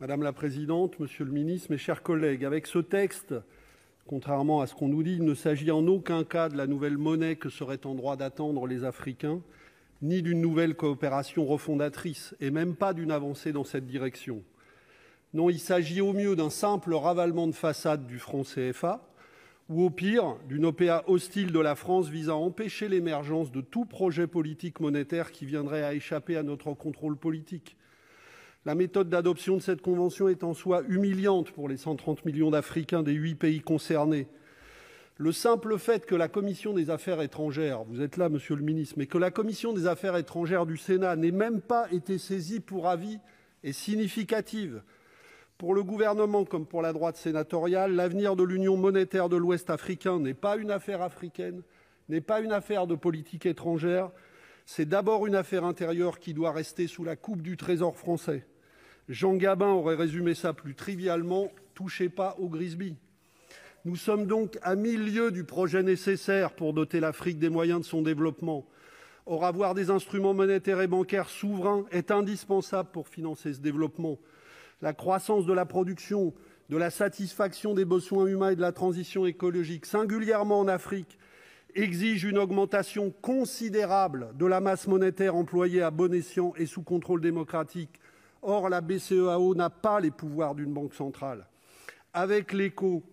Madame la présidente, monsieur le ministre, mes chers collègues, avec ce texte, contrairement à ce qu'on nous dit, il ne s'agit en aucun cas de la nouvelle monnaie que seraient en droit d'attendre les Africains, ni d'une nouvelle coopération refondatrice, et même pas d'une avancée dans cette direction. Non, il s'agit au mieux d'un simple ravalement de façade du franc CFA, ou au pire, d'une OPA hostile de la France visant à empêcher l'émergence de tout projet politique monétaire qui viendrait à échapper à notre contrôle politique. La méthode d'adoption de cette convention est en soi humiliante pour les 130 millions d'Africains des 8 pays concernés. Le simple fait que la Commission des affaires étrangères, vous êtes là, monsieur le ministre, mais que la Commission des affaires étrangères du Sénat n'ait même pas été saisie pour avis est significative. Pour le gouvernement comme pour la droite sénatoriale, l'avenir de l'Union monétaire de l'Ouest africain n'est pas une affaire africaine, n'est pas une affaire de politique étrangère. C'est d'abord une affaire intérieure qui doit rester sous la coupe du Trésor français. Jean Gabin aurait résumé ça plus trivialement : touchez pas au Grisby. Nous sommes donc à 1000 lieues du projet nécessaire pour doter l'Afrique des moyens de son développement. Or, avoir des instruments monétaires et bancaires souverains est indispensable pour financer ce développement. La croissance de la production, de la satisfaction des besoins humains et de la transition écologique, singulièrement en Afrique, exige une augmentation considérable de la masse monétaire employée à bon escient et sous contrôle démocratique. Or, la BCEAO n'a pas les pouvoirs d'une banque centrale. Avec l'écho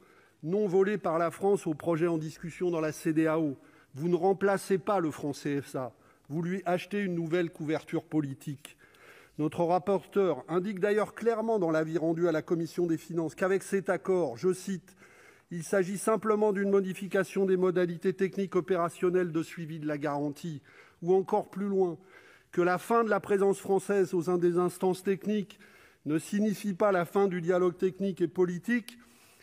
non volé par la France au projet en discussion dans la CEDEAO, vous ne remplacez pas le franc CFA, vous lui achetez une nouvelle couverture politique. Notre rapporteur indique d'ailleurs clairement dans l'avis rendu à la Commission des finances qu'avec cet accord, je cite, « il s'agit simplement d'une modification des modalités techniques opérationnelles de suivi de la garantie » ou encore plus loin, que la fin de la présence française au sein des instances techniques ne signifie pas la fin du dialogue technique et politique.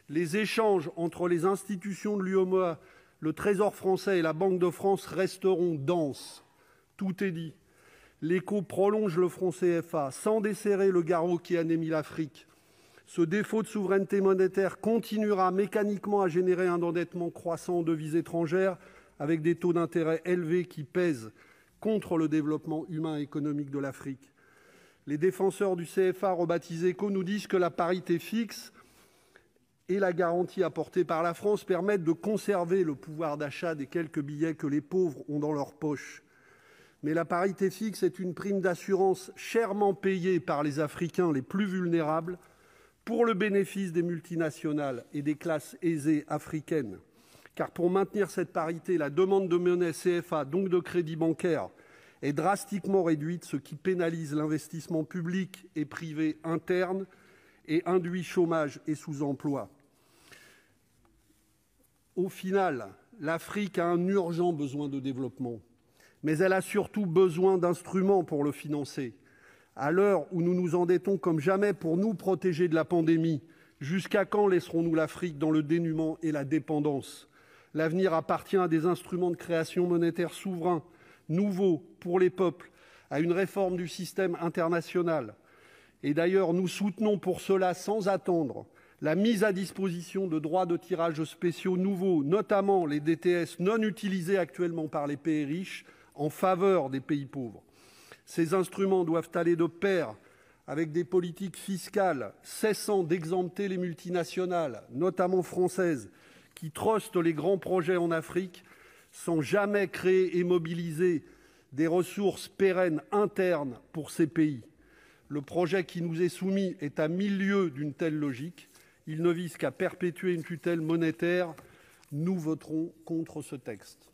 Les échanges entre les institutions de l'UEMOA, le Trésor français et la Banque de France resteront denses. Tout est dit. L'écho prolonge le franc CFA sans desserrer le garrot qui anémie l'Afrique. Ce défaut de souveraineté monétaire continuera mécaniquement à générer un endettement croissant en devises étrangères avec des taux d'intérêt élevés qui pèsent contre le développement humain et économique de l'Afrique. Les défenseurs du CFA, rebaptisé ECO, nous disent que la parité fixe et la garantie apportée par la France permettent de conserver le pouvoir d'achat des quelques billets que les pauvres ont dans leur poche. Mais la parité fixe est une prime d'assurance chèrement payée par les Africains les plus vulnérables pour le bénéfice des multinationales et des classes aisées africaines. Car pour maintenir cette parité, la demande de monnaie CFA, donc de crédit bancaire, est drastiquement réduite, ce qui pénalise l'investissement public et privé interne et induit chômage et sous-emploi. Au final, l'Afrique a un urgent besoin de développement, mais elle a surtout besoin d'instruments pour le financer. À l'heure où nous nous endettons comme jamais pour nous protéger de la pandémie, jusqu'à quand laisserons-nous l'Afrique dans le dénuement et la dépendance ? L'avenir appartient à des instruments de création monétaire souverains, nouveaux pour les peuples, à une réforme du système international. Et d'ailleurs, nous soutenons pour cela, sans attendre, la mise à disposition de droits de tirage spéciaux nouveaux, notamment les DTS non utilisés actuellement par les pays riches, en faveur des pays pauvres. Ces instruments doivent aller de pair avec des politiques fiscales cessant d'exempter les multinationales, notamment françaises, qui trustent les grands projets en Afrique sans jamais créer et mobiliser des ressources pérennes internes pour ces pays. Le projet qui nous est soumis est à 1000 lieues d'une telle logique. Il ne vise qu'à perpétuer une tutelle monétaire. Nous voterons contre ce texte.